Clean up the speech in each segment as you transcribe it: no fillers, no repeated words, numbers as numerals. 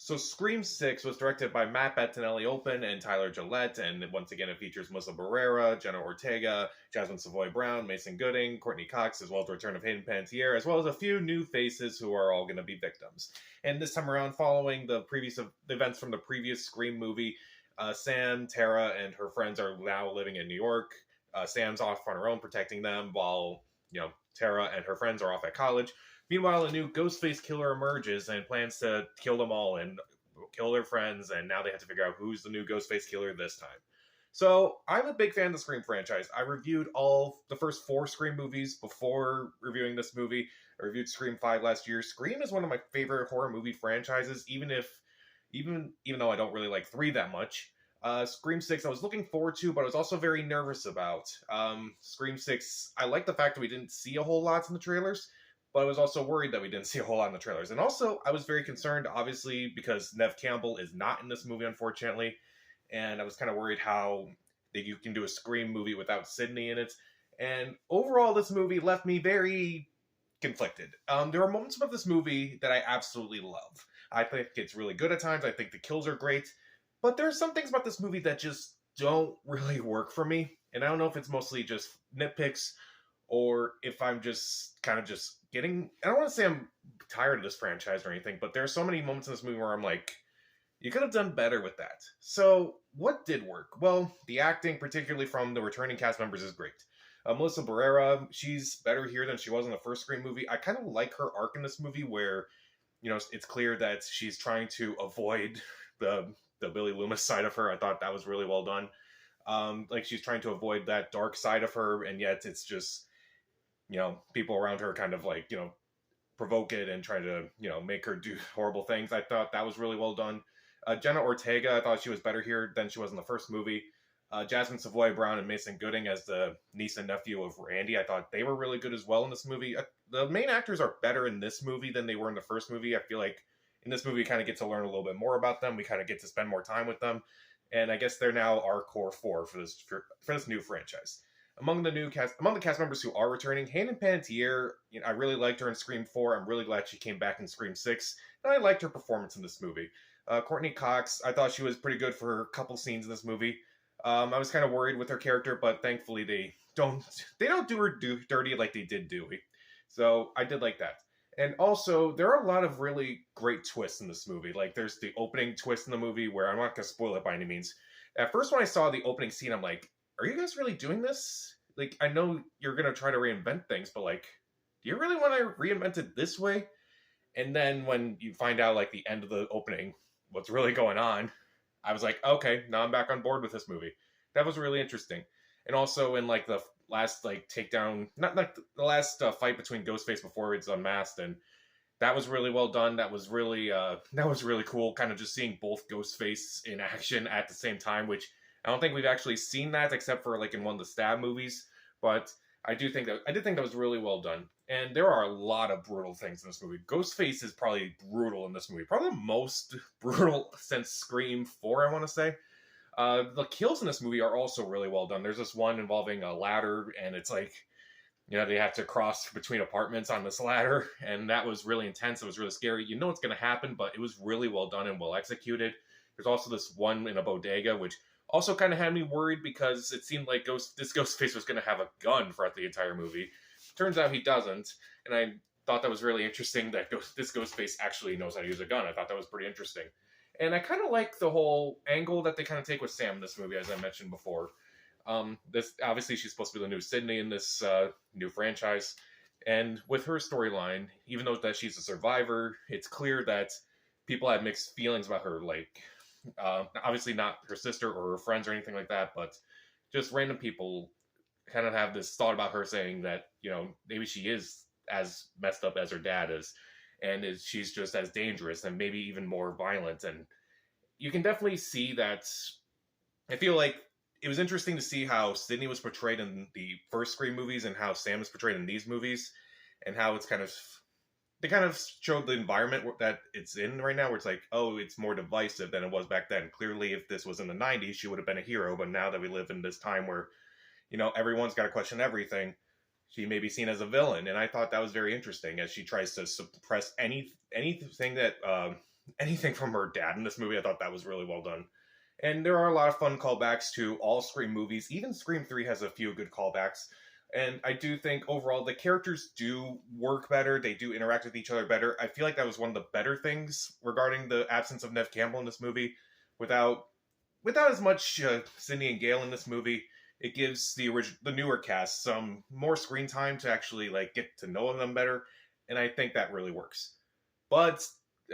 So Scream 6 was directed by Matt Bettinelli-Olpin and Tyler Gillette, and once again it features Melissa Barrera, Jenna Ortega, Jasmine Savoy Brown, Mason Gooding, Courtney Cox, as well as the return of Hayden Panettiere, as well as a few new faces who are all going to be victims. And this time around, following the events from the previous Scream movie, Sam, Tara, and her friends are now living in New York. Sam's off on her own protecting them, while Tara and her friends are off at college. Meanwhile, a new Ghostface killer emerges and plans to kill them all and kill their friends, and now they have to figure out who's the new Ghostface killer this time. So, I'm a big fan of the Scream franchise. I reviewed all the first 4 Scream movies before reviewing this movie. I reviewed Scream 5 last year. Scream is one of my favorite horror movie franchises, even though I don't really like 3 that much. Scream 6 I was looking forward to, but I was also very nervous about. Scream 6, I like the fact that we didn't see a whole lot in the trailers, but I was also worried that we didn't see a whole lot in the trailers. And also, I was very concerned, obviously, because Neve Campbell is not in this movie, unfortunately. And I was kind of worried how you can do a Scream movie without Sidney in it. And overall, this movie left me very conflicted. There are moments of this movie that I absolutely love. I think it's really good at times. I think the kills are great. But there are some things about this movie that just don't really work for me. And I don't know if it's mostly just nitpicks or if I'm just kind of just getting... I don't want to say I'm tired of this franchise or anything, but there are so many moments in this movie where I'm like, you could have done better with that. So, what did work? Well, the acting, particularly from the returning cast members, is great. Melissa Barrera, she's better here than she was in the first Scream movie. I kind of like her arc in this movie where, it's clear that she's trying to avoid the Billy Loomis side of her. I thought that was really well done. She's trying to avoid that dark side of her, and yet it's just, people around her kind of provoke it and try to, make her do horrible things. I thought that was really well done. Jenna Ortega, I thought she was better here than she was in the first movie. Jasmine Savoy Brown and Mason Gooding as the niece and nephew of Randy, I thought they were really good as well in this movie. The main actors are better in this movie than they were in the first movie. I feel like in this movie we kind of get to learn a little bit more about them. We kind of get to spend more time with them. And I guess they're now our core 4 for this new franchise. Among the cast members who are returning, Hayden Panettiere, I really liked her in Scream 4. I'm really glad she came back in Scream 6. And I liked her performance in this movie. Courtney Cox, I thought she was pretty good for a couple scenes in this movie. I was kind of worried with her character, but thankfully they don't do her dirty like they did Dewey. So I did like that. And also, there are a lot of really great twists in this movie. Like, there's the opening twist in the movie where I'm not going to spoil it by any means. At first, when I saw the opening scene, I'm like, are you guys really doing this? Like, I know you're going to try to reinvent things, but like, do you really want to reinvent it this way? And then when you find out, like, the end of the opening, what's really going on, I was like, okay, now I'm back on board with this movie. That was really interesting. And also in like the last takedown, not like the last fight between Ghostface before it's unmasked, and that was really well done. That was really cool. Kind of just seeing both Ghostface in action at the same time, which I don't think we've actually seen that except for like in one of the Stab movies. But I did think that was really well done. And there are a lot of brutal things in this movie. Ghostface is probably brutal in this movie. Probably the most brutal since Scream 4, I want to say. The kills in this movie are also really well done. There's this one involving a ladder, and it's like, they have to cross between apartments on this ladder, and that was really intense. It was really scary. You know what's going to happen, but it was really well done and well executed. There's also this one in a bodega, which also kind of had me worried because it seemed like this Ghostface was going to have a gun throughout the entire movie. Turns out he doesn't, and I thought that was really interesting that this Ghostface actually knows how to use a gun. I thought that was pretty interesting. And I kind of like the whole angle that they kind of take with Sam in this movie, as I mentioned before. This obviously, she's supposed to be the new Sidney in this new franchise. And with her storyline, even though that she's a survivor, it's clear that people have mixed feelings about her. Like, obviously not her sister or her friends or anything like that, but just random people kind of have this thought about her saying that, maybe she is as messed up as her dad is. And she's just as dangerous and maybe even more violent. And you can definitely see that. I feel like it was interesting to see how Sidney was portrayed in the first Scream movies and how Sam is portrayed in these movies. And how it's they kind of showed the environment that it's in right now, where it's like, oh, it's more divisive than it was back then. Clearly, if this was in the 90s, she would have been a hero. But now that we live in this time where, everyone's got to question everything, she may be seen as a villain. And I thought that was very interesting as she tries to suppress anything that anything from her dad in this movie. I thought that was really well done. And there are a lot of fun callbacks to all Scream movies. Even Scream 3 has a few good callbacks. And I do think overall the characters do work better. They do interact with each other better. I feel like that was one of the better things regarding the absence of Nev Campbell in this movie. Without as much Cindy and Gale in this movie, it gives the newer cast some more screen time to actually like get to know them better, and I think that really works. But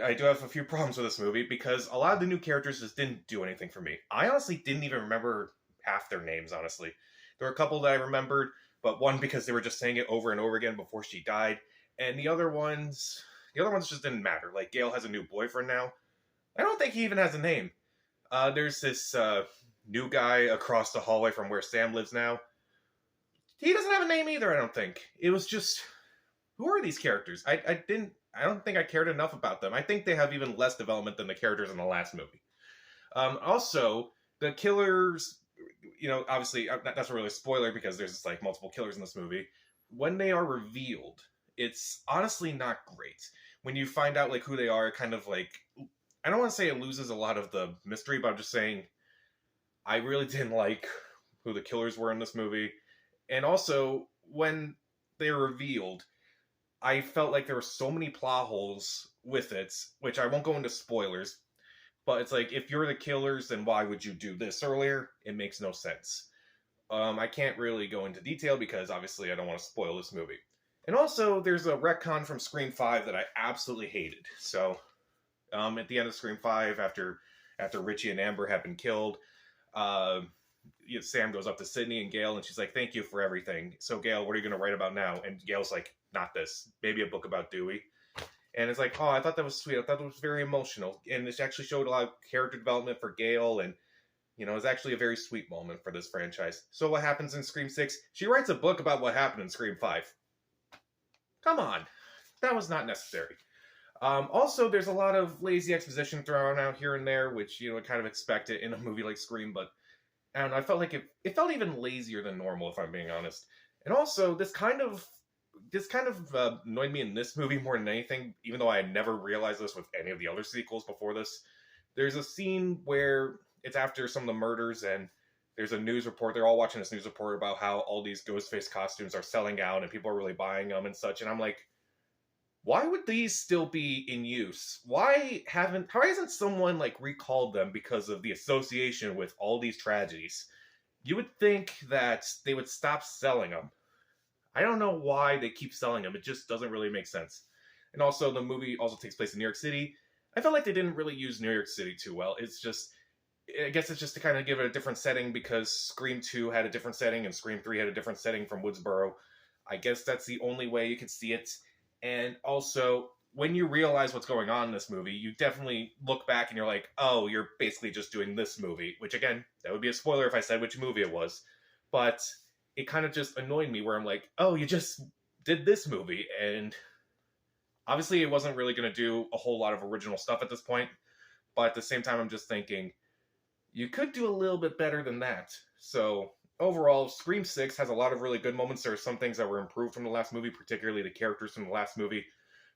I do have a few problems with this movie because a lot of the new characters just didn't do anything for me. I honestly didn't even remember half their names, honestly. There were a couple that I remembered, but one because they were just saying it over and over again before she died, and the other ones just didn't matter. Like Gale has a new boyfriend now. I don't think he even has a name. There's this new guy across the hallway from where Sam lives now. He doesn't have a name either, I don't think. It was just, who are these characters? I don't think I cared enough about them. I think they have even less development than the characters in the last movie. Also, the killers, obviously, that's not really a spoiler because there's like multiple killers in this movie. When they are revealed, it's honestly not great. When you find out like who they are, kind of like, I don't want to say it loses a lot of the mystery, but I'm just saying I really didn't like who the killers were in this movie. And also, when they were revealed, I felt like there were so many plot holes with it, which I won't go into spoilers, but it's like, if you're the killers, then why would you do this earlier? It makes no sense. I can't really go into detail because obviously I don't want to spoil this movie. And also, there's a retcon from Scream 5 that I absolutely hated. So, at the end of Scream 5, after Richie and Amber have been killed, Sam goes up to Sydney and Gale, and she's like, "Thank you for everything. So, Gale, what are you going to write about now?" And Gale's like, "Not this. Maybe a book about Dewey." And it's like, oh, I thought that was sweet. I thought it was very emotional. And it actually showed a lot of character development for Gale, and, it was actually a very sweet moment for this franchise. So what happens in Scream 6? She writes a book about what happened in Scream 5. Come on. That was not necessary. Also, there's a lot of lazy exposition thrown out here and there, which, kind of expect it in a movie like Scream, but I don't know, I felt like it felt even lazier than normal, if I'm being honest. And also, this kind of annoyed me in this movie more than anything, even though I had never realized this with any of the other sequels before this. There's a scene where it's after some of the murders, and there's a news report. They're all watching this news report about how all these Ghostface costumes are selling out and people are really buying them and such. And I'm like, why would these still be in use? Why hasn't someone like recalled them because of the association with all these tragedies? You would think that they would stop selling them. I don't know why they keep selling them. It just doesn't really make sense. And also, the movie also takes place in New York City. I felt like they didn't really use New York City too well. I guess it's just to kind of give it a different setting because Scream 2 had a different setting and Scream 3 had a different setting from Woodsboro. I guess that's the only way you could see it. And also, when you realize what's going on in this movie, you definitely look back and you're like, oh, you're basically just doing this movie. Which, again, that would be a spoiler if I said which movie it was. But it kind of just annoyed me where I'm like, oh, you just did this movie. And obviously it wasn't really going to do a whole lot of original stuff at this point. But at the same time, I'm just thinking, you could do a little bit better than that. So overall, Scream 6 has a lot of really good moments. There are some things that were improved from the last movie, particularly the characters from the last movie.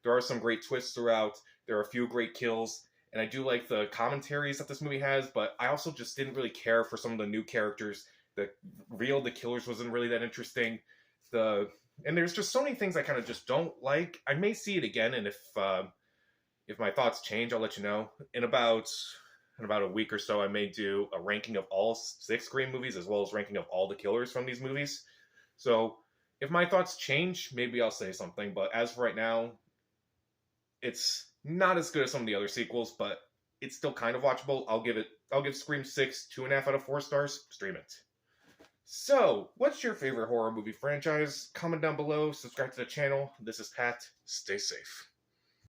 There are some great twists throughout. There are a few great kills. And I do like the commentaries that this movie has, but I also just didn't really care for some of the new characters. The killers wasn't really that interesting. And there's just so many things I kind of just don't like. I may see it again, and if my thoughts change, I'll let you know. In about a week or so, I may do a ranking of all 6 Scream movies, as well as ranking of all the killers from these movies. So if my thoughts change, maybe I'll say something. But as for right now, it's not as good as some of the other sequels, but it's still kind of watchable. I'll give Scream 6 2.5 out of 4 stars. Stream it. So, what's your favorite horror movie franchise? Comment down below, subscribe to the channel. This is Pat. Stay safe.